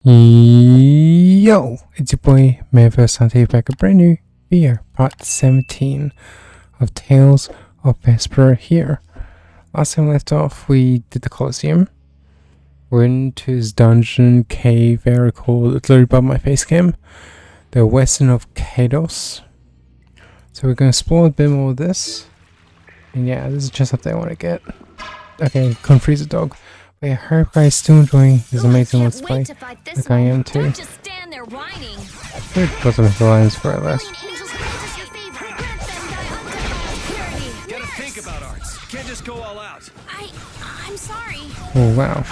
Yo, it's your boy Manverse Hunter back a brand new video, part 17 of Tales of Vesperia here. Last time we left off, we did the Colosseum. We're into his dungeon cave area called, it's literally above my face cam, the Western of Kados. So we're going to explore a bit more of this. And yeah, this is just something I want to get. Okay, couldn't freeze a dog. But yeah, I hope you guys still enjoying this amazing let's play, like I am too. Good, wasn't the lines for it last. Gotta think about arts. Can't just go all out. I'm sorry. Oh wow.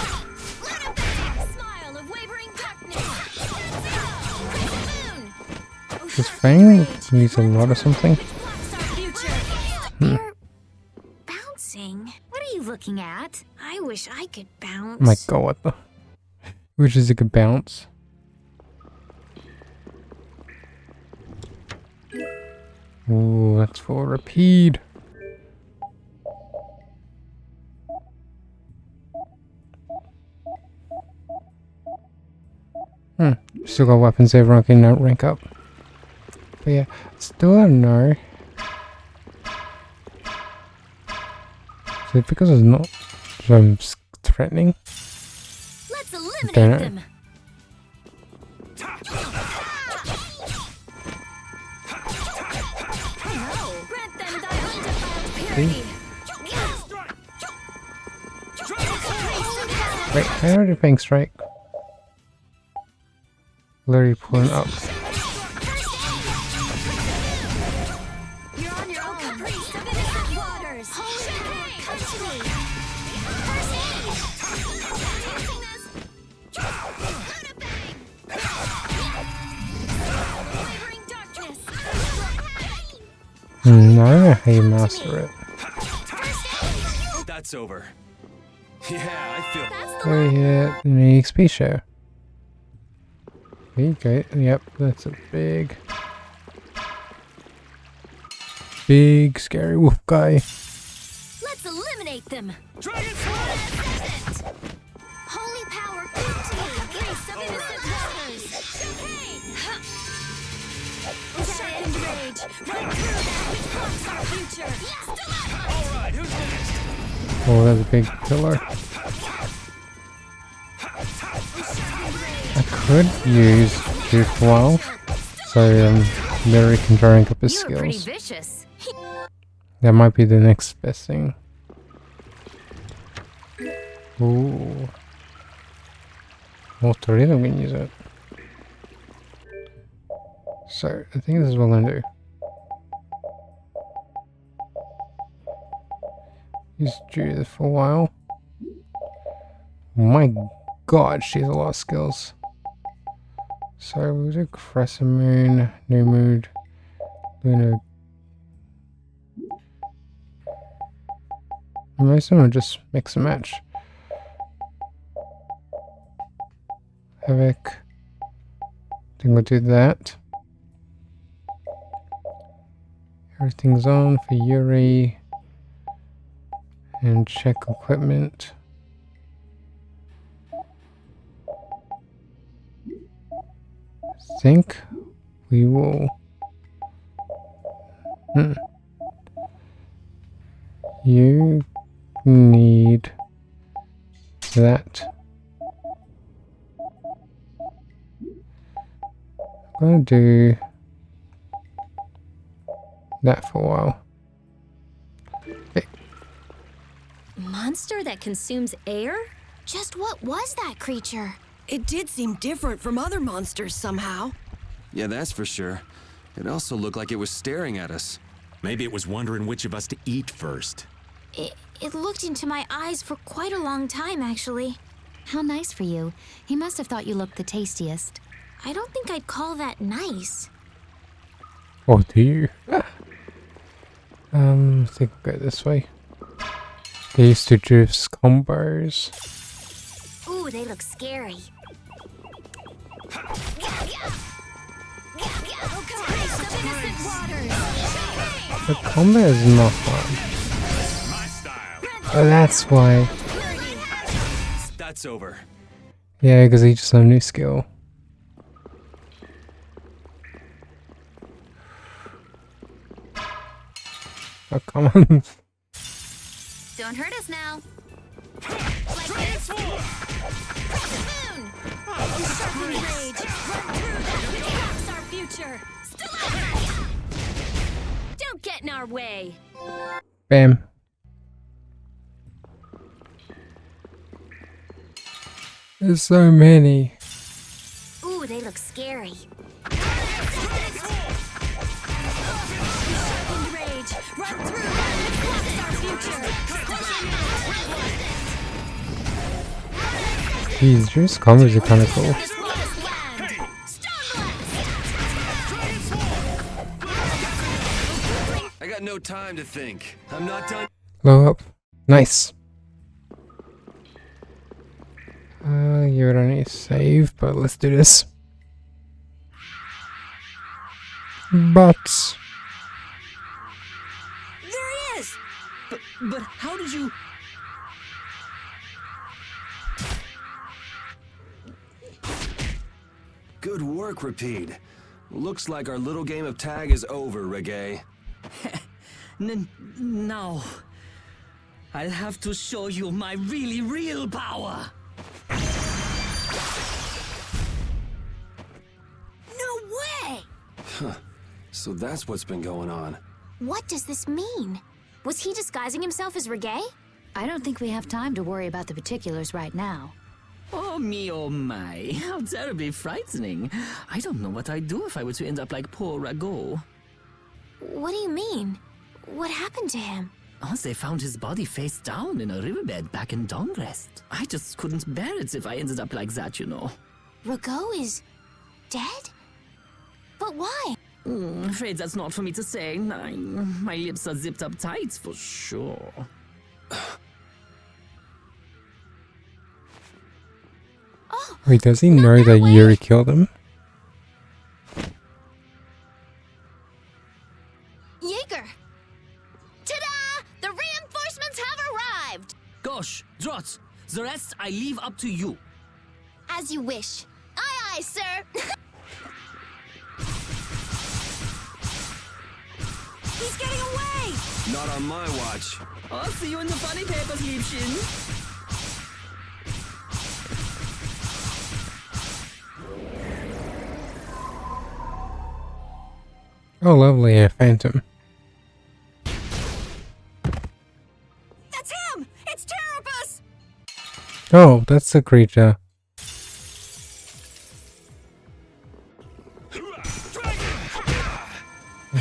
This thing needs a lot of something. They're bouncing. What are you looking at? I wish I could bounce. My god, what the? Which is it could bounce. Ooh, that's for repeat. Still got weapons everyone can rank up. But yeah, still don't know. Is it because it's not threatening? Let's eliminate them. Wait, how did Fang strike? Literally pulling up. I don't know how you master it. That's over. Yeah, I feel. Oh yeah, the mini XP show. Okay, yep, that's a big scary wolf guy. Let's eliminate them. Dragon Holy power, come to the grace of innocent waters. Second rage, run through that which blocks our future. All right, who's next? Oh, that's a big pillar. I could use Juke for a while, so Yuri can rank up his skills. Pretty vicious. That might be the next best thing. Ooh. Well, three of them can use it. So, I think this is what I'm gonna do. Use Judith for a while. My god, she has a lot of skills. So, we'll do Crescent Moon, New Mood, Luna. Most of them will just mix and match. Havoc. I think we'll do that. Everything's on for Yuri. And check equipment. I think we will. You need that. I'm gonna do that for a while. Okay. Monster that consumes air? Just what was that creature? It did seem different from other monsters somehow. Yeah, that's for sure. It also looked like it was staring at us. Maybe it was wondering which of us to eat first. It looked into my eyes for quite a long time, actually. How nice for you. He must have thought you looked the tastiest. I don't think I'd call that nice. Oh, do you? I think we'll go this way. They used to do combos. Ooh, they look scary. The combat is not fun. Oh, that's why. That's over. Yeah, because he just learned a new skill. Oh, come on. Don't hurt us now. Like this. Moon. Sharpen rage. Run through that which blocks our future. Still Don't get in our way. Bam. There's so many. Ooh, they look scary. Sharpened rage. Run through that which blocks our future. Jeez, Drew's combos are kind of cool. This lost land. Stone I got no time to think. I'm not done. Blow up. Nice. You don't need to save, but let's do this. But There he is! But how did you... Good work, Repeat. Looks like our little game of tag is over, Reggae. No. I'll have to show you my really real power. No way! So that's what's been going on. What does this mean? Was he disguising himself as Reggae? I don't think we have time to worry about the particulars right now. Oh me, oh my. How terribly frightening. I don't know what I'd do if I were to end up like poor Rago. What do you mean? What happened to him? Oh, they found his body face down in a riverbed back in Dongrest. I just couldn't bear it if I ended up like that, you know. Rago is dead? But why? Afraid that's not for me to say. My lips are zipped up tight for sure. wait, does he know that Yuri killed him? Jaeger! Ta-da! The reinforcements have arrived! Gosh, Drot, the rest I leave up to you. As you wish. Aye, aye, sir! He's getting away! Not on my watch. I'll see you in the funny papers, Liebchen. Oh, lovely, a phantom. That's him! It's Terrapus! Oh, that's a creature.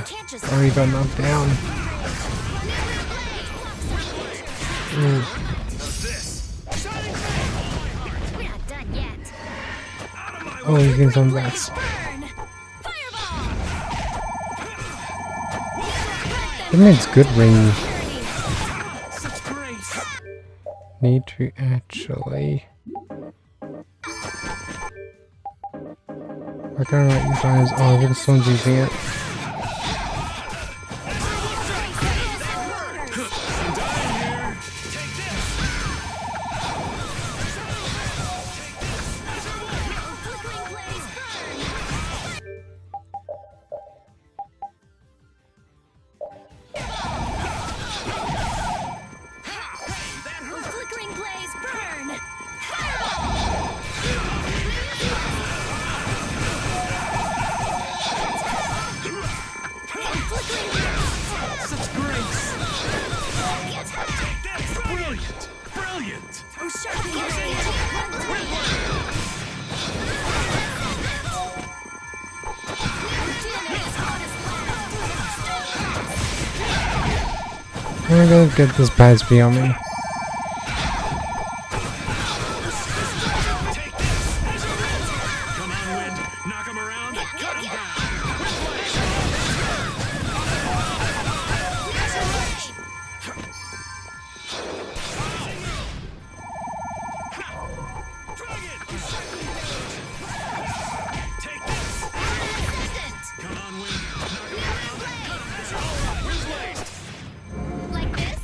Can't just Oh, he got knocked down. Ooh. We're not done yet. Oh, he's getting some bats. Burn! Fireball! That means good ring. Need to actually. I don't know what you guys. Oh, look, this one's using it. Flickering blaze, burn! Such grace! Brilliant! Brilliant! Oh, sharpen I'm gonna get this Basby on me. Come on, Wind! Knock him around! Cut him down! Take this! Come on, Wind! Knock him around! Cut him down! Wind's laced! like this.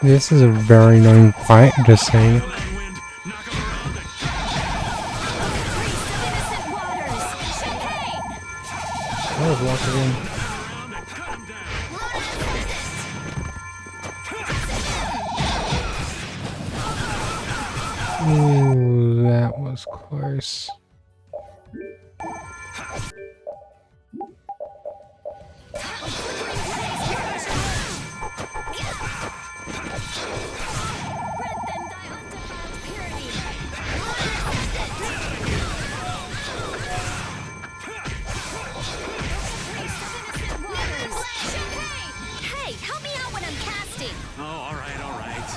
This is a very annoying fight, just saying. Come on, Wind. Knock him around. Innocent waters. Chicane! I was walking in. Around and cut him down. Ooh, that was close. Grant them thy undefiled purity. Innocent waters. Chicane! Hey, help me out when I'm casting. Oh, all right, all right.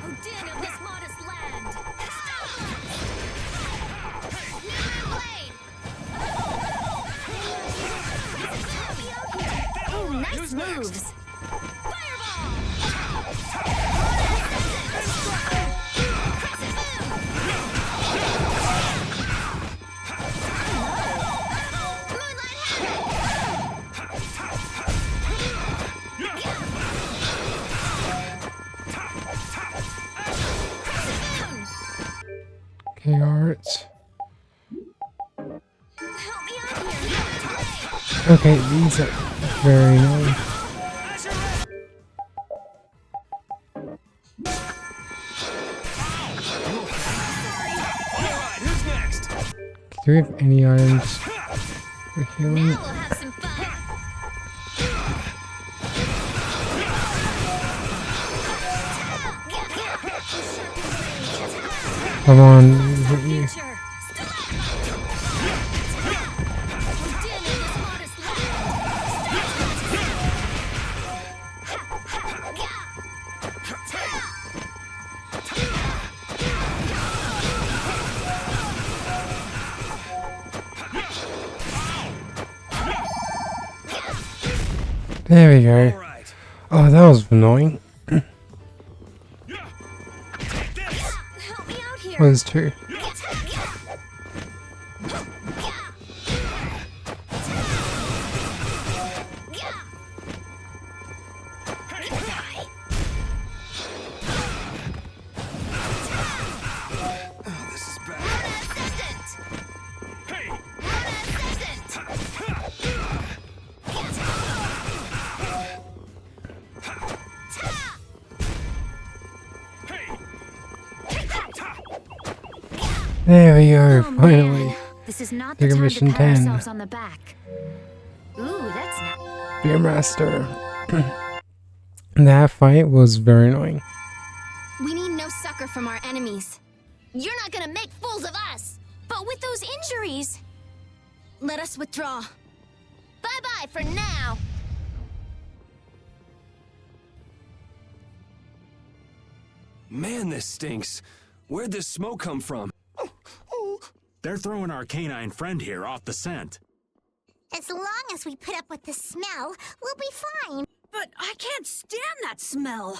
O din of this modest land. Stop! Blade! Ooh, nice moves. Fireball! Okay, art. Help me out here. Okay, these are very annoying. Alright, who's next? Do we have any items for healing? Now we'll have some fun. Come on, hit you. Future. Still up. O din of this modest There we go. Alright. Oh, that was annoying. Take this. Help me out here. Was two. Oh, this is bad. Hey, hey. There we go, Oh, finally. man. This is not the Bigger time mission to pat 10. ourselves on the back. Ooh, that's not. Remaster. That fight was very annoying. We need no succor from our enemies. You're not gonna make fools of us! But with those injuries... Let us withdraw. Bye-bye for now! Man, this stinks. Where'd this smoke come from? They're throwing our canine friend here off the scent. As long as we put up with the smell, we'll be fine. But I can't stand that smell.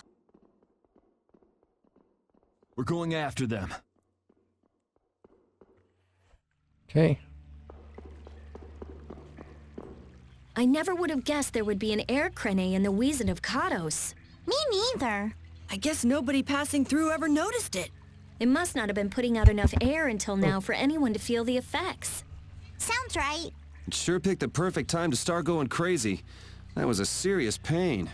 We're going after them. Okay. I never would have guessed there would be an air crane in the Wheezin of Kados. Me neither. I guess nobody passing through ever noticed it. It must not have been putting out enough air until now for anyone to feel the effects. Sounds right. It sure picked the perfect time to start going crazy. That was a serious pain.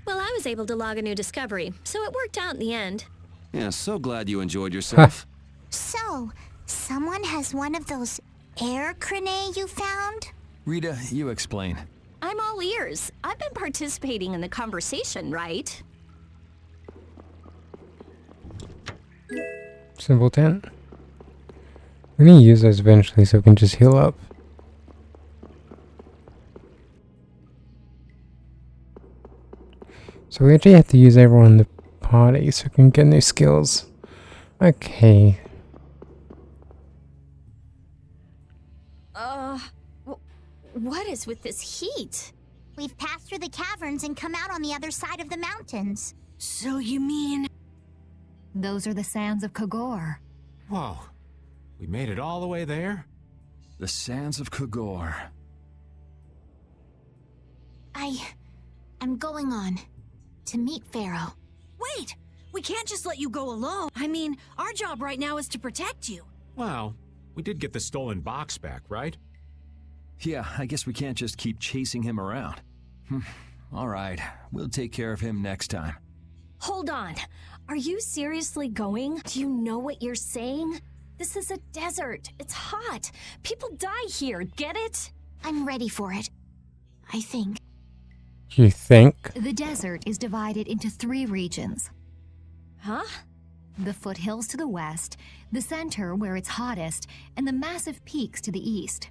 Well, I was able to log a new discovery, so it worked out in the end. Yeah, so glad you enjoyed yourself. So, someone has one of those air crane you found? Rita, you explain. I'm all ears. I've been participating in the conversation, right? Simple tent. We're gonna use those eventually so we can just heal up. So we actually have to use everyone in the party so we can get new skills. Okay. What is with this heat? We've passed through the caverns and come out on the other side of the mountains. So you mean... Those are the sands of Kogor. Whoa. We made it all the way there? The sands of Kogor. I I'm going on to meet Pharaoh. Wait! We can't just let you go alone. I mean, our job right now is to protect you. Well, we did get the stolen box back, right? Yeah, I guess we can't just keep chasing him around. All right, we'll take care of him next time. Hold on. Are you seriously going? Do you know what you're saying? This is a desert. It's hot. People die here. Get it? I'm ready for it. I think. You think? The desert is divided into 3 regions. Huh? The foothills to the west, the center where it's hottest, and the massive peaks to the east.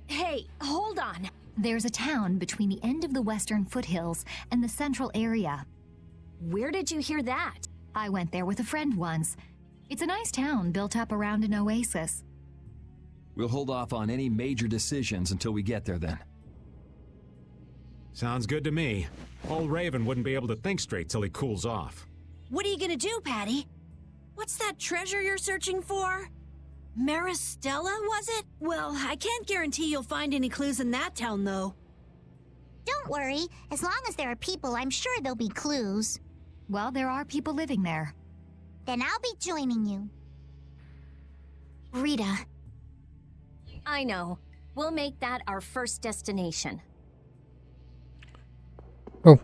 Hey, hold on. There's a town between the end of the western foothills and the central area. Where did you hear that? I went there with a friend once. It's a nice town built up around an oasis. We'll hold off on any major decisions until we get there then. Sounds good to me. Old Raven wouldn't be able to think straight till he cools off. What are you gonna do, Patty? What's that treasure you're searching for? Maristella, was it? Well, I can't guarantee you'll find any clues in that town, though. Don't worry. As long as there are people, I'm sure there'll be clues. Well, there are people living there. Then I'll be joining you. Rita. I know. We'll make that our first destination. Oh,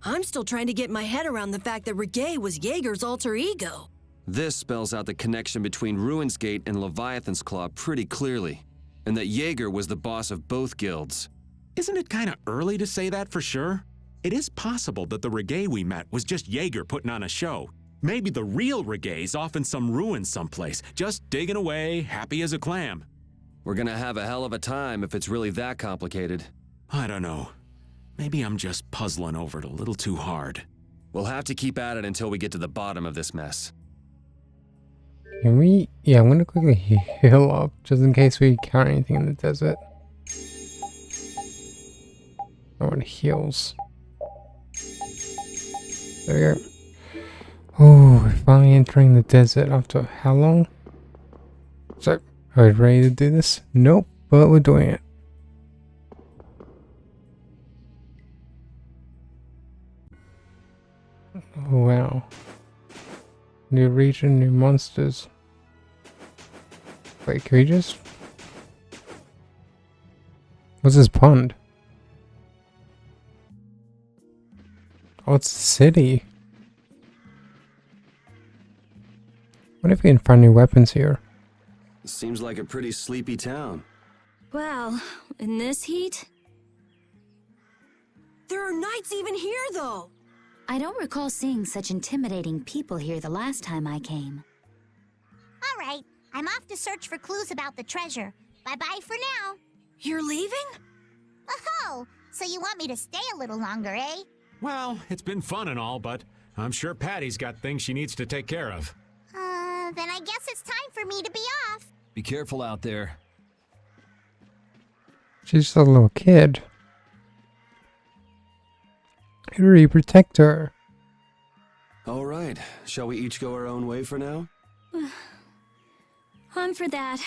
I'm still trying to get my head around the fact that Reggae was Jaeger's alter ego. This spells out the connection between Ruin's Gate and Leviathan's Claw pretty clearly, and that Jaeger was the boss of both guilds. Isn't it kind of early to say that for sure? It is possible that the Reggae we met was just Jaeger putting on a show. Maybe the real Reggae's off in some ruin someplace, just digging away, happy as a clam. We're gonna have a hell of a time if it's really that complicated. I don't know. Maybe I'm just puzzling over it a little too hard. We'll have to keep at it until we get to the bottom of this mess. can we? Yeah, I'm gonna quickly heal up just in case we encounter anything in the desert. No one heals. There we go. Oh, we're finally entering the desert after how long? So, are we ready to do this? Nope, but we're doing it. Oh, wow. New region, new monsters. Wait, can we just... What's this pond? Oh, it's the city. What if we can find new weapons here? Seems like a pretty sleepy town. Well, in this heat? There are knights even here, though! I don't recall seeing such intimidating people here the last time I came. All right, I'm off to search for clues about the treasure. Bye-bye for now. You're leaving? Oh, so you want me to stay a little longer, eh? Well, it's been fun and all, but I'm sure Patty's got things she needs to take care of. Then I guess it's time for me to be off. Be careful out there. She's just a little kid. Yuri, protect her. All right, shall we each go our own way for now? On for that.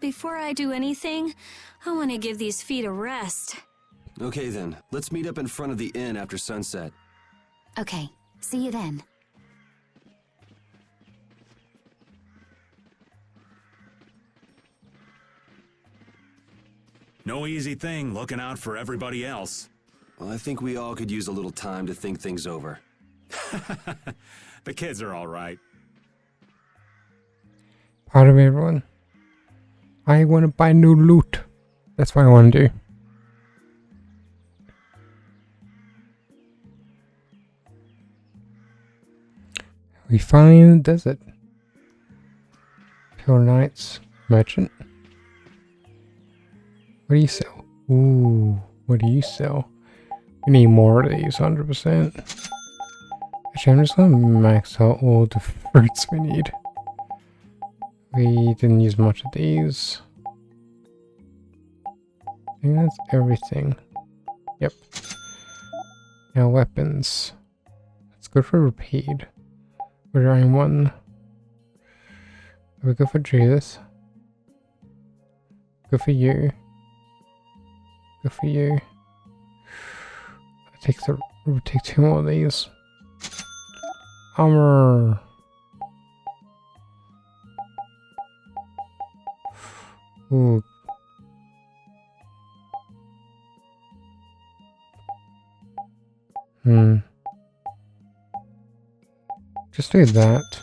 Before I do anything, I want to give these feet a rest. Okay then, let's meet up in front of the inn after sunset. Okay, see you then. No easy thing looking out for everybody else. Well, I think we all could use a little time to think things over. The kids are all right. Pardon me, everyone. I want to buy new loot. That's what I want to do. We find the desert. Pure Knights Merchant. What do you sell? Ooh, what do you sell? We need more of these, 100%. Actually, I'm just gonna max out all the fruits we need. We didn't use much of these. I think that's everything. Yep. Now weapons. Let's go for repeat. We're trying one. We go for Jesus. Go for you. Go for you. We'll take 2 more of these. Armor. Ooh. Just do that.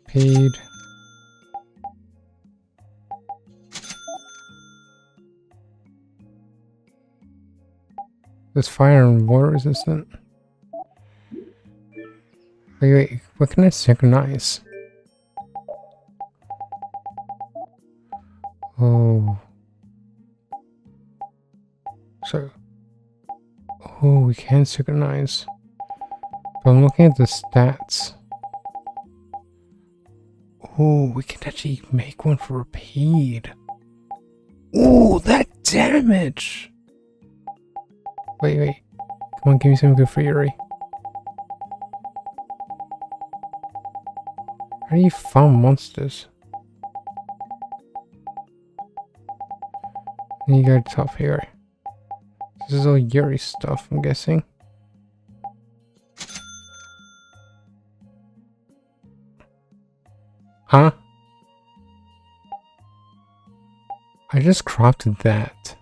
Paid. This fire and water resistant. Wait, what can I synchronize? Oh. So. Oh, we can synchronize. But I'm looking at the stats. Oh, we can actually make one for repeat. Oh, that damage! Wait. Come on, give me something good for Yuri. How do you farm monsters? And you go to top here. This is all Yuri stuff, I'm guessing. Huh? I just crafted that.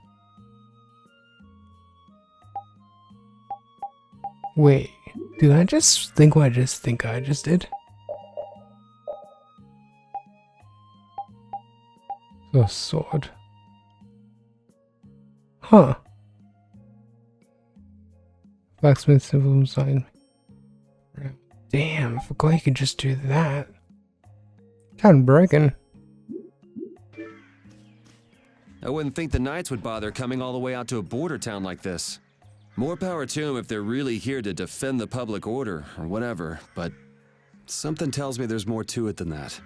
Wait, did I just think what I just did? A sword. Huh. Blacksmith simple design. Damn, I forgot you could just do that. Kind of broken. I wouldn't think the Knights would bother coming all the way out to a border town like this. More power to them if they're really here to defend the public order, or whatever, but something tells me there's more to it than that.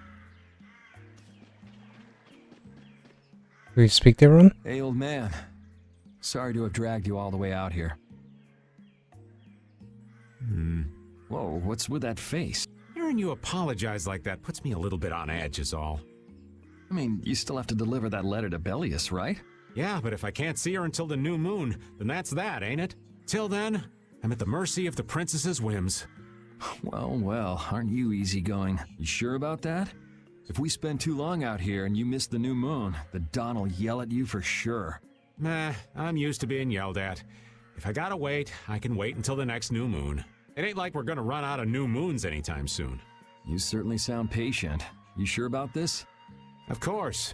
Will you speak to everyone? Hey, old man. Sorry to have dragged you all the way out here. Whoa, what's with that face? Hearing you apologize like that puts me a little bit on edge is all. I mean, you still have to deliver that letter to Bellius, right? Yeah, but if I can't see her until the new moon, then that's that, ain't it? Till then, I'm at the mercy of the princess's whims. Well, aren't you easygoing? You sure about that? If we spend too long out here and you miss the new moon, the Don will yell at you for sure. Nah, I'm used to being yelled at. If I gotta wait, I can wait until the next new moon. It ain't like we're gonna run out of new moons anytime soon. You certainly sound patient. You sure about this? Of course.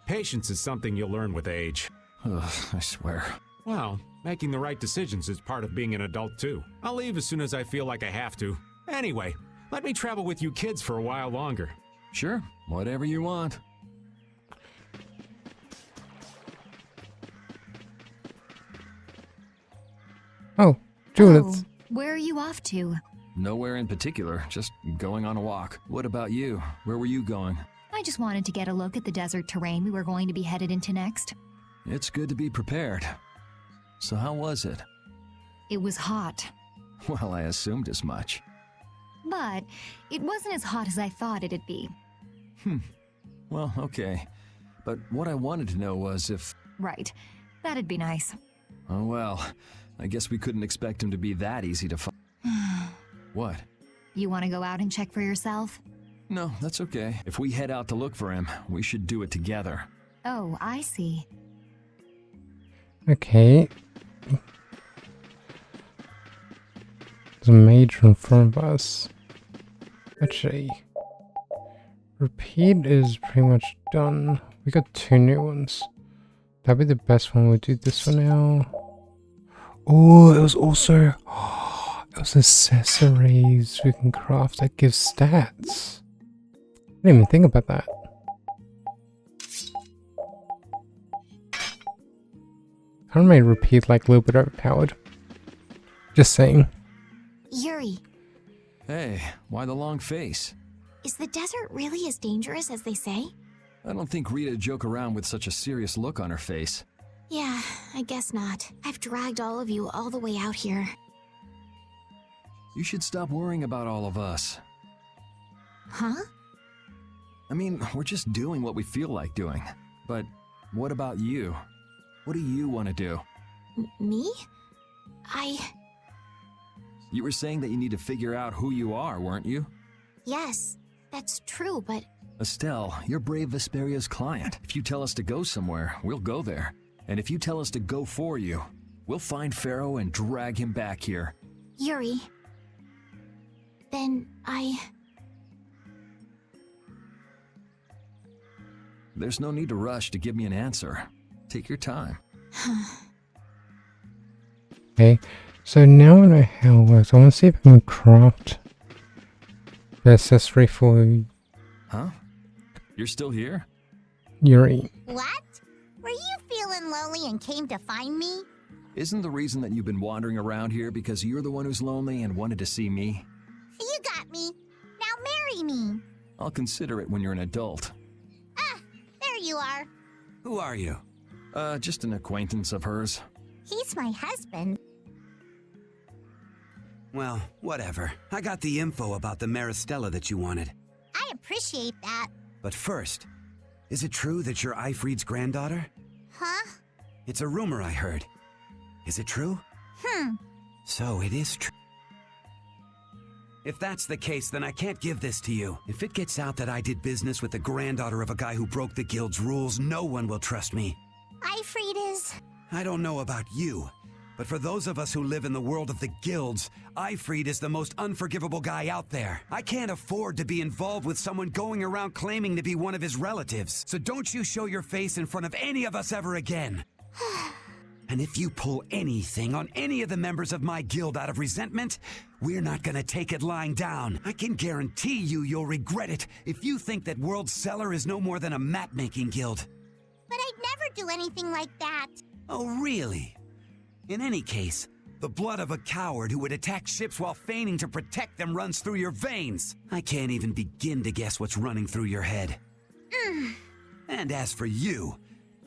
Patience is something you'll learn with age. Ugh, I swear. Well, making the right decisions is part of being an adult too. I'll leave as soon as I feel like I have to. Anyway, let me travel with you kids for a while longer. Sure, whatever you want. Oh, Judith. Where are you off to? Nowhere in particular, just going on a walk. What about you? Where were you going? I just wanted to get a look at the desert terrain we were going to be headed into next. It's good to be prepared. So how was it? It was hot. Well, I assumed as much. But it wasn't as hot as I thought it'd be. Well, okay. But what I wanted to know was if... Right. That'd be nice. Oh well, I guess we couldn't expect him to be that easy to find. What? You want to go out and check for yourself? No, that's okay. If we head out to look for him, we should do it together. Oh, I see. Okay. There's a major in front of us. Actually, repeat is pretty much done. We got 2 new ones. That'd be the best one. We'll do this one now. Oh, it was also... it was accessories we can craft that gives stats. I didn't even think about that. Kind of made repeat like a little bit overpowered. Just saying. Yuri, Hey, why the long face? is the desert really as dangerous as they say? I don't think Rita'd joke around with such a serious look on her face. Yeah, I guess not. I've dragged all of you all the way out here. You should stop worrying about all of us. Huh? I mean, we're just doing what we feel like doing. But what about you? What do you want to do? Me? You were saying that you need to figure out who you are, weren't you? Yes, that's true, but Estelle, you're Brave Vesperia's client. If you tell us to go somewhere, we'll go there. And if you tell us to go for you, we'll find Pharaoh and drag him back here. Yuri. Then There's no need to rush to give me an answer. Take your time. Okay, so now I know how it works. I want to see if I can craft the accessory for Huh? You're still here? Yuri. What? Were you feeling lonely and came to find me? Isn't the reason that you've been wandering around here because you're the one who's lonely and wanted to see me? You got me. Now marry me. I'll consider it when you're an adult. Ah, there you are. Who are you? Just an acquaintance of hers. He's my husband. Well, whatever. I got the info about the Maristella that you wanted. I appreciate that. But first, is it true that you're Eifried's granddaughter? Huh? It's a rumor I heard. Is it true? So it is true. If that's the case, then I can't give this to you. If it gets out that I did business with the granddaughter of a guy who broke the guild's rules, no one will trust me. Eifried is... I don't know about you, but for those of us who live in the world of the guilds, Eifried is the most unforgivable guy out there. I can't afford to be involved with someone going around claiming to be one of his relatives. So don't you show your face in front of any of us ever again. And if you pull anything on any of the members of my guild out of resentment, we're not gonna take it lying down. I can guarantee you'll regret it if you think that World Cellar is no more than a map-making guild. But I'd never do anything like that. Oh, really? In any case, the blood of a coward who would attack ships while feigning to protect them runs through your veins. I can't even begin to guess what's running through your head. And as for you,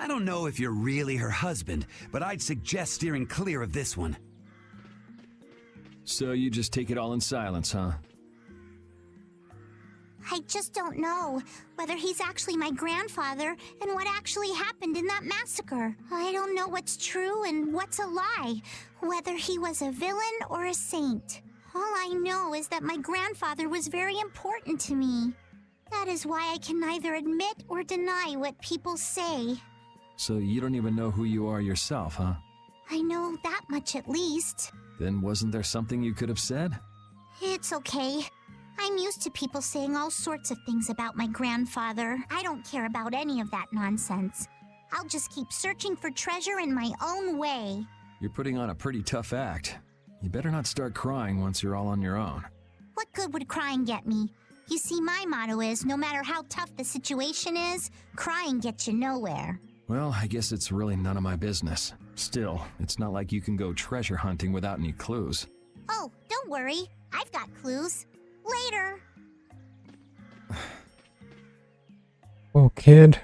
I don't know if you're really her husband, but I'd suggest steering clear of this one. So you just take it all in silence, huh? I just don't know whether he's actually my grandfather and what actually happened in that massacre. I don't know what's true and what's a lie, whether he was a villain or a saint. All I know is that my grandfather was very important to me. That is why I can neither admit or deny what people say. So you don't even know who you are yourself, huh? I know that much at least. Then wasn't there something you could have said? It's okay. I'm used to people saying all sorts of things about my grandfather. I don't care about any of that nonsense. I'll just keep searching for treasure in my own way. You're putting on a pretty tough act. You better not start crying once you're all on your own. What good would crying get me? You see, my motto is, no matter how tough the situation is, crying gets you nowhere. Well, I guess it's really none of my business. Still, it's not like you can go treasure hunting without any clues. Oh, don't worry. I've got clues. Later. Oh, kid.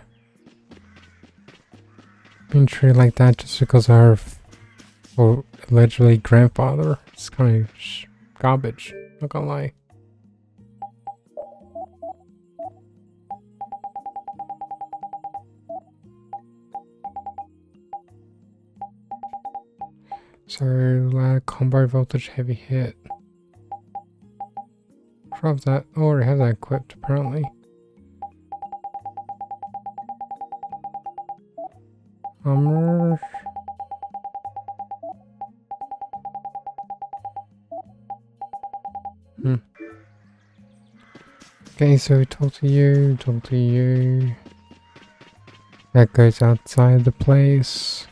Being treated like that just because of her, well, allegedly grandfather. It's kind of garbage. Not gonna lie. So, combo voltage heavy hit. Drop that. Oh, I already have that equipped, apparently. Armor. Okay, so talk to you, talk to you. That goes outside the place.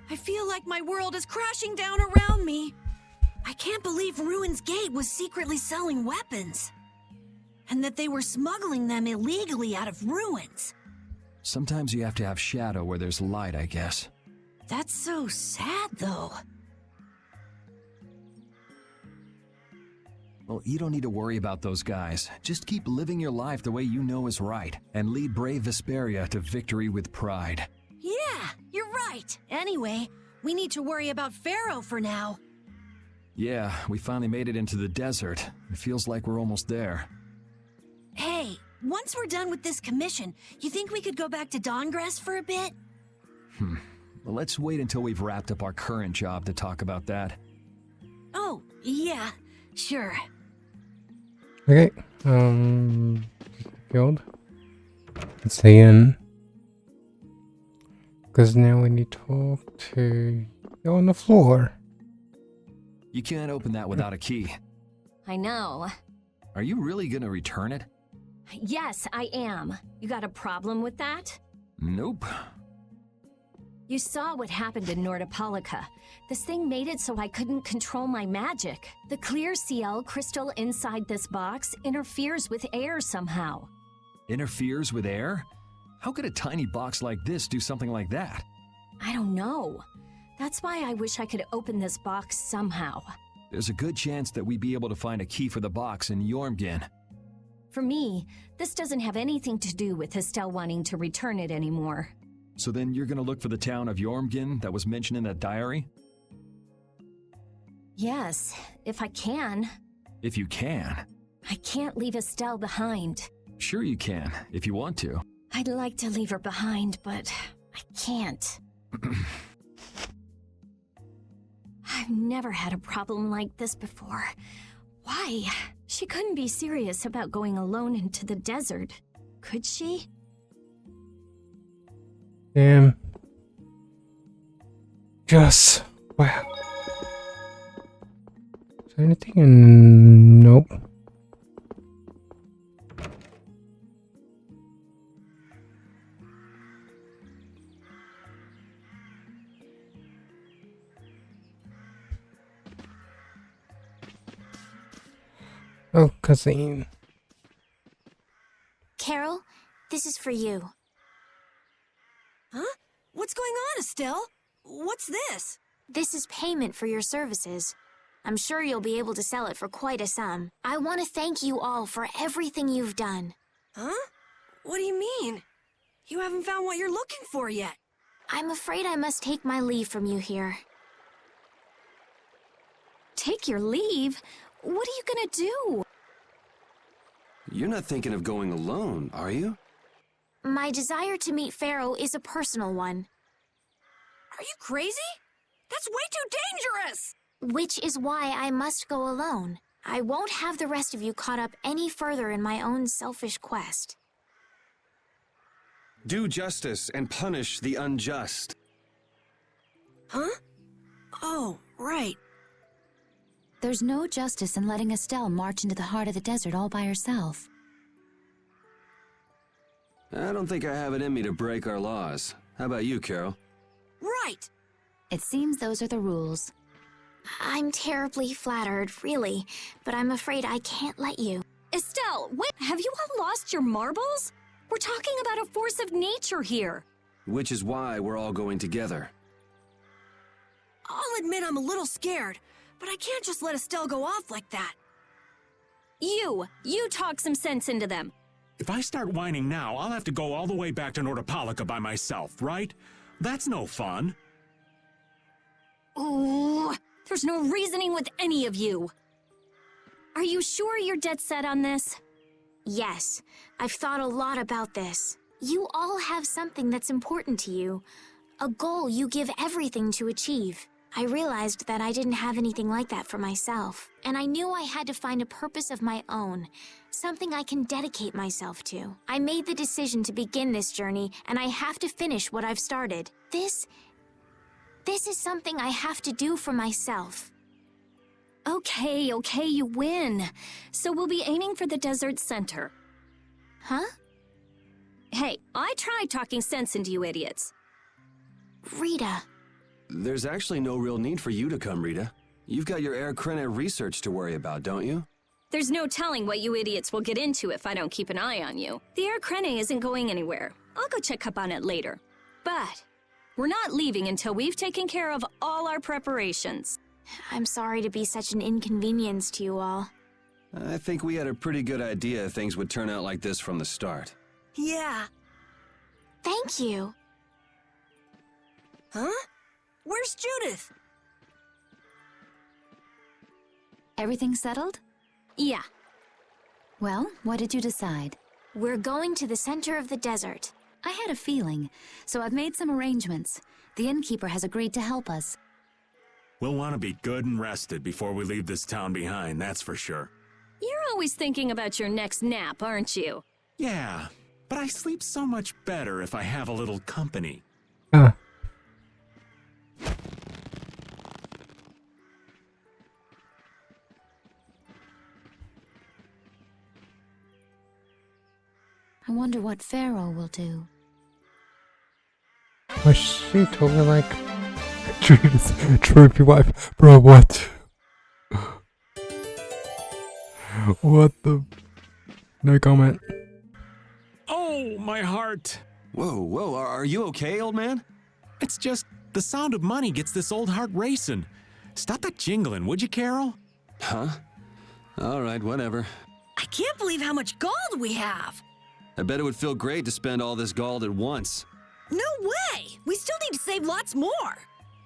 I feel like my world is crashing down around me. I can't believe Ruin's Gate was secretly selling weapons. And that they were smuggling them illegally out of ruins. Sometimes you have to have shadow where there's light, I guess. That's so sad, though. Well, you don't need to worry about those guys. Just keep living your life the way you know is right, and lead brave Vesperia to victory with pride. Yeah, you're right. Anyway, we need to worry about Pharaoh for now. Yeah, we finally made it into the desert. It feels like we're almost there. Hey, once we're done with this commission, you think we could go back to Dawngrass for a bit? Well, let's wait until we've wrapped up our current job to talk about that. Oh, yeah, sure. Okay, guild. Let's stay in. Because now we need to talk to you on the floor. You can't open that without a key. I know. Are you really gonna return it? Yes, I am. You got a problem with that? Nope. You saw what happened in Nordopolica. This thing made it so I couldn't control my magic. The clear CL crystal inside this box interferes with air somehow. Interferes with air? How could a tiny box like this do something like that? I don't know. That's why I wish I could open this box somehow. There's a good chance that we'd be able to find a key for the box in Jormungand. For me, this doesn't have anything to do with Estelle wanting to return it anymore. So then you're gonna look for the town of Jormungand that was mentioned in that diary? Yes, if I can. If you can. I can't leave Estelle behind. Sure you can, if you want to. I'd like to leave her behind, but I can't. I've never had a problem like this before. Why? She couldn't be serious about going alone into the desert, could she? Damn. Just wow. Is there anything in? Nope. Oh, cousin. Carol, this is for you. Huh? What's going on, Estelle? What's this? This is payment for your services. I'm sure you'll be able to sell it for quite a sum. I want to thank you all for everything you've done. Huh? What do you mean? You haven't found what you're looking for yet. I'm afraid I must take my leave from you here. Take your leave? What are you gonna do? You're not thinking of going alone, are you? My desire to meet Pharaoh is a personal one. Are you crazy? That's way too dangerous! Which is why I must go alone. I won't have the rest of you caught up any further in my own selfish quest. Do justice and punish the unjust. Huh? Oh, right. There's no justice in letting Estelle march into the heart of the desert all by herself. I don't think I have it in me to break our laws. How about you, Carol? Right! It seems those are the rules. I'm terribly flattered, really, but I'm afraid I can't let you. Estelle, wait! Have you all lost your marbles? We're talking about a force of nature here. Which is why we're all going together. I'll admit I'm a little scared, but I can't just let Estelle go off like that. You talk some sense into them. If I start whining now, I'll have to go all the way back to Nordopolica by myself, right? That's no fun. Ooh, there's no reasoning with any of you. Are you sure you're dead set on this? Yes, I've thought a lot about this. You all have something that's important to you. A goal you give everything to achieve. I realized that I didn't have anything like that for myself, and I knew I had to find a purpose of my own, something I can dedicate myself to. I made the decision to begin this journey, and I have to finish what I've started. This is something I have to do for myself. Okay, you win. So we'll be aiming for the desert center. Huh? Hey, I tried talking sense into you idiots. Rita. There's actually no real need for you to come, Rita. You've got your Air Krene research to worry about, don't you? There's no telling what you idiots will get into if I don't keep an eye on you. The Air Krene isn't going anywhere. I'll go check up on it later. But we're not leaving until we've taken care of all our preparations. I'm sorry to be such an inconvenience to you all. I think we had a pretty good idea things would turn out like this from the start. Yeah. Thank you. Huh? Where's Judith? Everything settled? Yeah. Well, what did you decide? We're going to the center of the desert. I had a feeling, so I've made some arrangements. The innkeeper has agreed to help us. We'll want to be good and rested before we leave this town behind, that's for sure. You're always thinking about your next nap, aren't you? Yeah, but I sleep so much better if I have a little company. Ah. I wonder what Pharaoh will do. Was she totally like trophy wife? Bro, what? What the? No comment. Oh, my heart! Whoa, are you okay, old man? It's just the sound of money gets this old heart racing. Stop that jingling, would you, Carol? Huh? All right, whatever. I can't believe how much gold we have. I bet it would feel great to spend all this gold at once. No way! We still need to save lots more.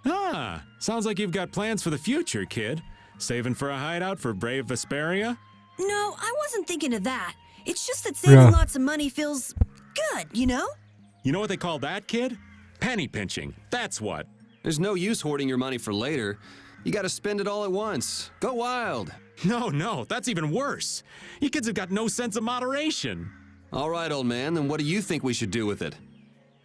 Ah, sounds like you've got plans for the future, kid. Saving for a hideout for brave Vesperia? No, I wasn't thinking of that. It's just that saving lots of money feels good, you know? You know what they call that, kid? Penny pinching, that's what. There's no use hoarding your money for later. You gotta spend it all at once. Go wild. No, that's even worse. You kids have got no sense of moderation. All right, old man, then what do you think we should do with it?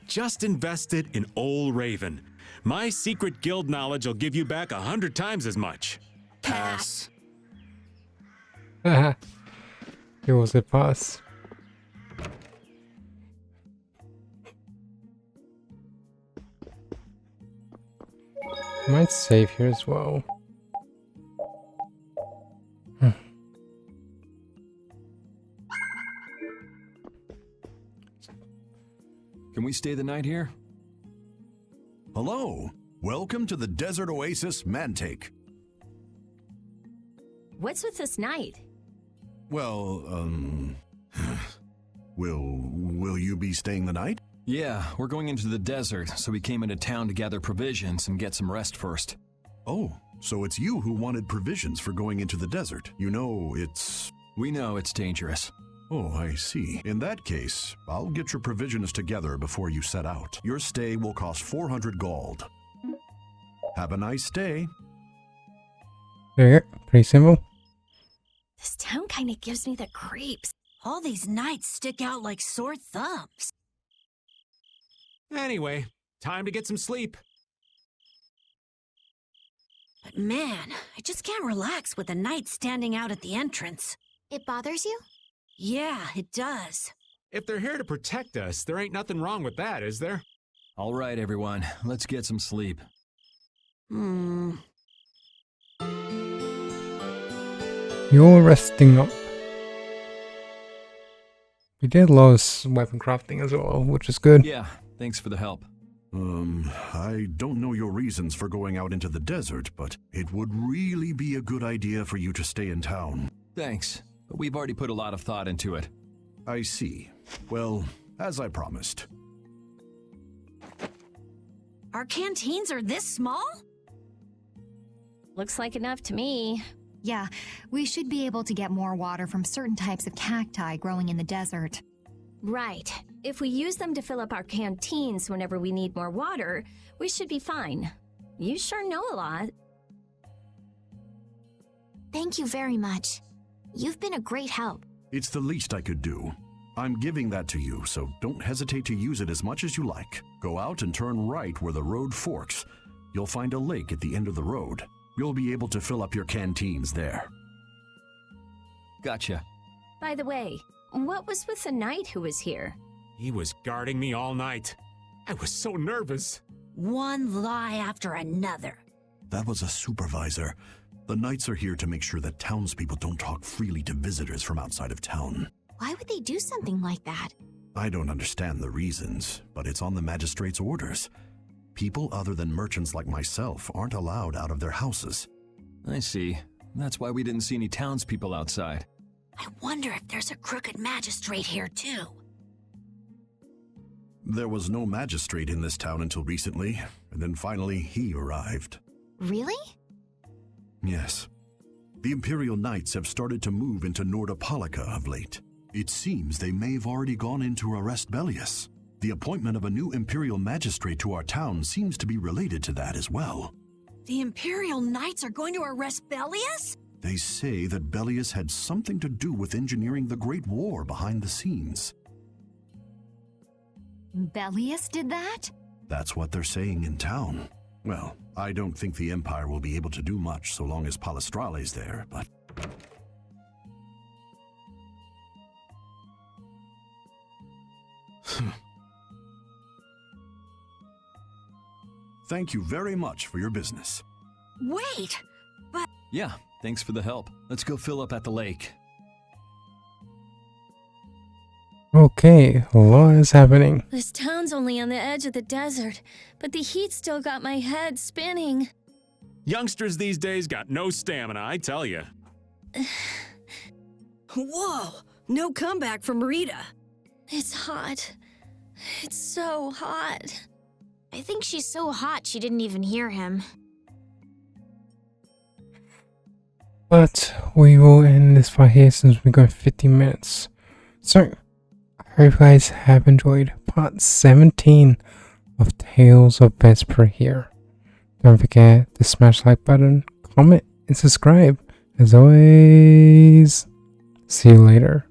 Just invest it in Old Raven. My secret guild knowledge will give you back 100 times as much. Pass. Haha. It was a pass. Might save here as well. Can we stay the night here? Hello. Welcome to the Desert Oasis Mantake. What's with this night? Well, will you be staying the night? Yeah, we're going into the desert, so we came into town to gather provisions and get some rest first. Oh, so it's you who wanted provisions for going into the desert. You know, We know it's dangerous. Oh, I see. In that case, I'll get your provisions together before you set out. Your stay will cost 400 gold. Have a nice day. There you go. Pretty simple. This town kind of gives me the creeps. All these nights stick out like sore thumbs. Anyway, time to get some sleep. But man, I just can't relax with the night standing out at the entrance. It bothers you? Yeah, it does. If they're here to protect us, there ain't nothing wrong with that, is there? All right, everyone, let's get some sleep. You're resting up. We did lose weapon crafting as well, which is good. Yeah, thanks for the help. I don't know your reasons for going out into the desert, but it would really be a good idea for you to stay in town. Thanks, but we've already put a lot of thought into it. I see. Well, as I promised. Our canteens are this small? Looks like enough to me. Yeah, we should be able to get more water from certain types of cacti growing in the desert. Right. If we use them to fill up our canteens whenever we need more water, we should be fine. You sure know a lot. Thank you very much. You've been a great help. It's the least I could do. I'm giving that to you, so don't hesitate to use it as much as you like. Go out and turn right where the road forks. You'll find a lake at the end of the road. You'll be able to fill up your canteens there. Gotcha. By the way, what was with the knight who was here? He was guarding me all night. I was so nervous. One lie after another. That was a supervisor. The knights are here to make sure that townspeople don't talk freely to visitors from outside of town. Why would they do something like that? I don't understand the reasons, but it's on the magistrate's orders. People other than merchants like myself aren't allowed out of their houses. I see. That's why we didn't see any townspeople outside. I wonder if there's a crooked magistrate here too. There was no magistrate in this town until recently, and then finally he arrived. Really? Yes. The Imperial Knights have started to move into Nordopolica of late. It seems they may have already gone in to arrest Bellius. The appointment of a new Imperial Magistrate to our town seems to be related to that as well. The Imperial Knights are going to arrest Bellius? They say that Bellius had something to do with engineering the Great War behind the scenes. Bellius did that? That's what they're saying in town. Well, I don't think the Empire will be able to do much so long as Palestrale's there, but... Thank you very much for your business. Wait! But... Yeah, thanks for the help. Let's go fill up at the lake. Okay, a lot is happening. This town's only on the edge of the desert, but the heat still got my head spinning. Youngsters these days got no stamina, I tell you. Whoa! No comeback from Rita. It's hot. It's so hot. I think she's so hot she didn't even hear him. But we will end this fight here since we got 15 minutes. So, I hope you guys have enjoyed part 17 of Tales of Vesperia. Don't forget to smash the like button, comment, and subscribe. As always, see you later.